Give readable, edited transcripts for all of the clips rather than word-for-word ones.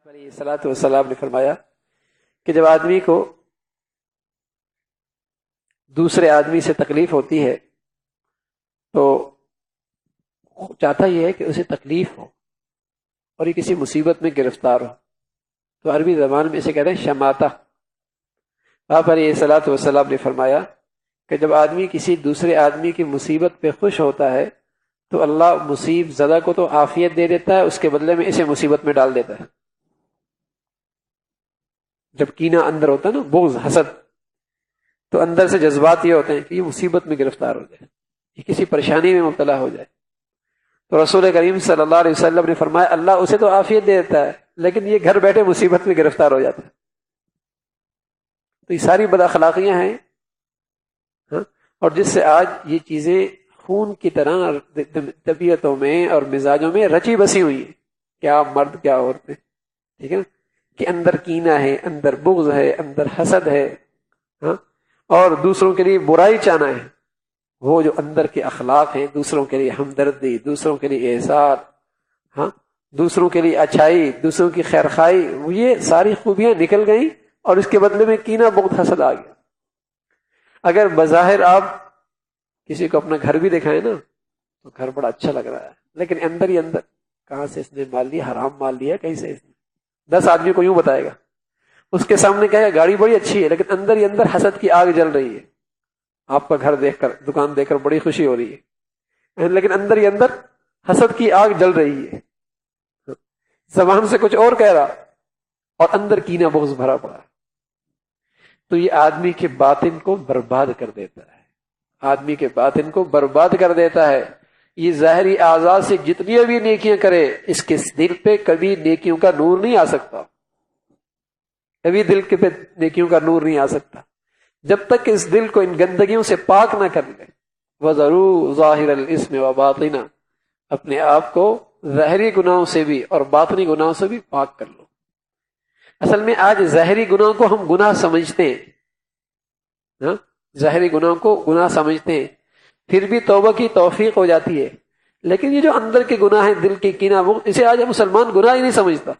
علیہ الصلوۃ والسلام نے فرمایا کہ جب آدمی کو دوسرے آدمی سے تکلیف ہوتی ہے تو چاہتا یہ ہے کہ اسے تکلیف ہو اور یہ کسی مصیبت میں گرفتار ہو، تو عربی زبان میں اسے کہتے ہیں شماتہ۔ آپ علیہ الصلوۃ والسلام نے فرمایا کہ جب آدمی کسی دوسرے آدمی کی مصیبت پہ خوش ہوتا ہے تو اللہ مصیب زدہ کو تو عافیت دے دیتا ہے، اس کے بدلے میں اسے مصیبت میں ڈال دیتا ہے۔ جب کینہ اندر ہوتا ہے نا، بغض، حسد، تو اندر سے جذبات یہ ہوتے ہیں کہ یہ مصیبت میں گرفتار ہو جائے، یہ کسی پریشانی میں مبتلا ہو جائے۔ تو رسول کریم صلی اللہ علیہ وسلم نے فرمایا اللہ اسے تو عافیت دے دیتا ہے لیکن یہ گھر بیٹھے مصیبت میں گرفتار ہو جاتا ہے۔ تو یہ ساری بد اخلاقیاں ہیں اور جس سے آج یہ چیزیں خون کی طرح طبیعتوں میں اور مزاجوں میں رچی بسی ہوئی ہیں، کیا مرد کیا عورتیں، ٹھیک ہے نا، کہ اندر کینہ ہے، اندر بغض ہے، اندر حسد ہے، اور دوسروں کے لیے برائی چاہنا ہے۔ وہ جو اندر کے اخلاق ہیں، دوسروں کے لیے ہمدردی، دوسروں کے لیے احسان، دوسروں کے لیے اچھائی، دوسروں کی خیرخواہی، یہ ساری خوبیاں نکل گئیں اور اس کے بدلے میں کینہ بغض حسد آ گیا۔ اگر بظاہر آپ کسی کو اپنا گھر بھی دکھائیں نا تو گھر بڑا اچھا لگ رہا ہے، لیکن اندر ہی اندر کہاں سے اس نے مال لیا، حرام مال لیا، کہیں سے اس نے 10 آدمی کو یوں بتائے گا، اس کے سامنے کہے گا گاڑی بڑی اچھی ہے، لیکن اندر ہی اندر حسد کی آگ جل رہی ہے۔ آپ کا گھر دیکھ کر، دکان دیکھ کر بڑی خوشی ہو رہی ہے، لیکن اندر ہی اندر حسد کی آگ جل رہی ہے۔ زبان سے کچھ اور کہہ رہا اور اندر کینہ بغض بھرا پڑا۔ تو یہ آدمی کے باطن کو برباد کر دیتا ہے، آدمی کے باطن کو برباد کر دیتا ہے۔ یہ ظاہری اعضاء سے جتنی بھی نیکیاں کرے، اس کے دل پہ کبھی نیکیوں کا نور نہیں آ سکتا، کبھی دل کے پہ نیکیوں کا نور نہیں آ سکتا جب تک اس دل کو ان گندگیوں سے پاک نہ کر لے۔ وَذَرُوا ظَاهِرَ الْإِثْمِ وَبَاطِنَهُ، اپنے آپ کو ظاہری گناہوں سے بھی اور باطنی گناہوں سے بھی پاک کر لو۔ اصل میں آج ظاہری گناہوں کو ہم گناہ سمجھتے ہیں، ظاہری گناہوں کو گناہ سمجھتے ہیں، پھر بھی توبہ کی توفیق ہو جاتی ہے، لیکن یہ جو اندر کے گناہ ہیں، دل کی کینہ، وہ اسے آج مسلمان گناہ ہی نہیں سمجھتا۔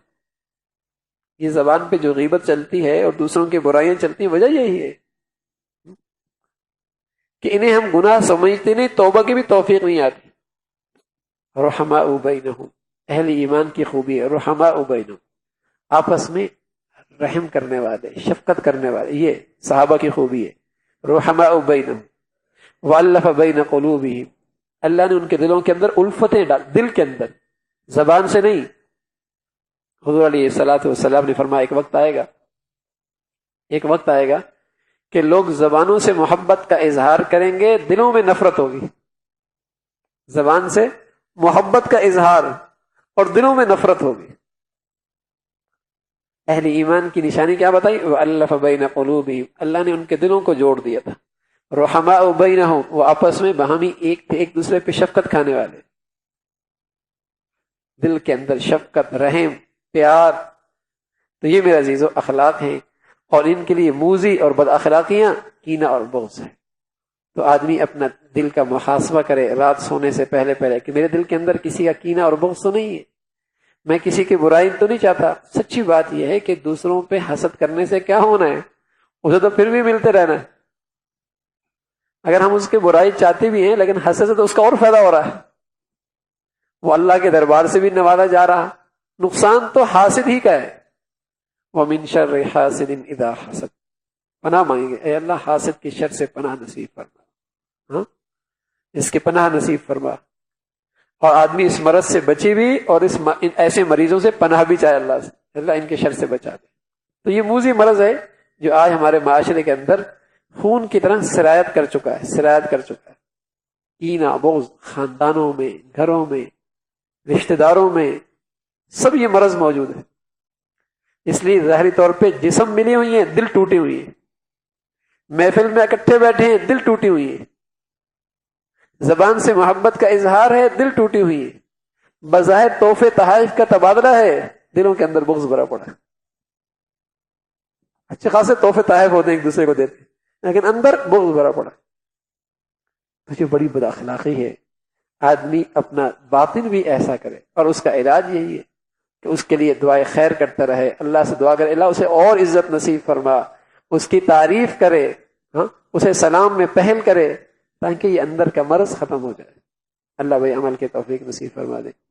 یہ زبان پہ جو غیبت چلتی ہے اور دوسروں کی برائیاں چلتی ہیں، وجہ یہی ہے کہ انہیں ہم گناہ سمجھتے نہیں، توبہ کی بھی توفیق نہیں آتی۔ رحماء بینہم، اہل ایمان کی خوبی ہے رحماء بینہم، آپس میں رحم کرنے والے، شفقت کرنے والے، یہ صحابہ کی خوبی ہے۔ رحماء بینہم والف بین قلوبہم، اللہ نے ان کے دلوں کے اندر الفتیں ڈال، دل کے اندر، زبان سے نہیں۔ حضور علیہ الصلوۃ والسلام نے فرمایا ایک وقت آئے گا کہ لوگ زبانوں سے محبت کا اظہار کریں گے، دلوں میں نفرت ہوگی۔ زبان سے محبت کا اظہار اور دلوں میں نفرت ہوگی۔ اہل ایمان کی نشانی کیا بتائی؟ وَأَلَّفَ بَيْنَ قُلُوبِهِمْ، اللہ نے ان کے دلوں کو جوڑ دیا تھا۔ رحماء بینہم، وہ آپس میں باہمی ایک دوسرے پہ شفقت کھانے والے، دل کے اندر شفقت، رحم، پیار۔ تو یہ میرے عزیزو اخلاق ہیں، اور ان کے لیے موذی اور بد اخلاقیاں کینہ اور بغض ہیں۔ تو آدمی اپنا دل کا محاسبہ کرے رات سونے سے پہلے کہ میرے دل کے اندر کسی کا کینہ اور بغض تو نہیں ہے، میں کسی کی برائی تو نہیں چاہتا۔ سچی بات یہ ہے کہ دوسروں پہ حسد کرنے سے کیا ہونا ہے، اسے تو پھر بھی ملتے رہنا ہے۔ اگر ہم اس کی برائی چاہتے بھی ہیں لیکن حسد سے تو اس کا اور فائدہ ہو رہا ہے، وہ اللہ کے دربار سے بھی نوازا جا رہا، نقصان تو حاسد ہی کا ہے۔ وَمِن شَرِّ حَاسِدٍ إِذَا حَسَدَ، پناہ مانگیں گے، اے اللہ حاسد کی شر سے پناہ نصیب فرما، اس کے پناہ نصیب فرما، اور آدمی اس مرض سے بچے بھی اور ایسے مریضوں سے پناہ بھی چاہے اللہ سے، اللہ ان کے شر سے بچا دے۔ تو یہ موذی مرض ہے جو آج ہمارے معاشرے کے اندر خون کی طرح سرایت کر چکا ہے۔ کینہ بغض خاندانوں میں، گھروں میں، رشتہ داروں میں، سب یہ مرض موجود ہے۔ اس لیے ظاہری طور پہ جسم ملی ہوئی ہیں، دل ٹوٹی ہوئی ہے، محفل میں اکٹھے بیٹھے ہیں، دل ٹوٹی ہوئی ہے، زبان سے محبت کا اظہار ہے، دل ٹوٹی ہوئی ہے، بظاہر تحفے تحائف کا تبادلہ ہے، دلوں کے اندر بغض بھرا پڑا ہے۔ اچھے خاصے تحفے تحائف ہوتے ہیں، ایک دوسرے کو دیتے ہیں، لیکن اندر بغض بھرا پڑا۔ تو یہ بڑی بد اخلاقی ہے۔ آدمی اپنا باطن بھی ایسا کرے، اور اس کا علاج یہی ہے کہ اس کے لیے دعائے خیر کرتا رہے، اللہ سے دعا کرے اللہ اسے اور عزت نصیب فرما، اس کی تعریف کرے، ہاں اسے سلام میں پہل کرے، تاکہ یہ اندر کا مرض ختم ہو جائے۔ اللہ بھائی عمل کے توفیق نصیب فرما دے۔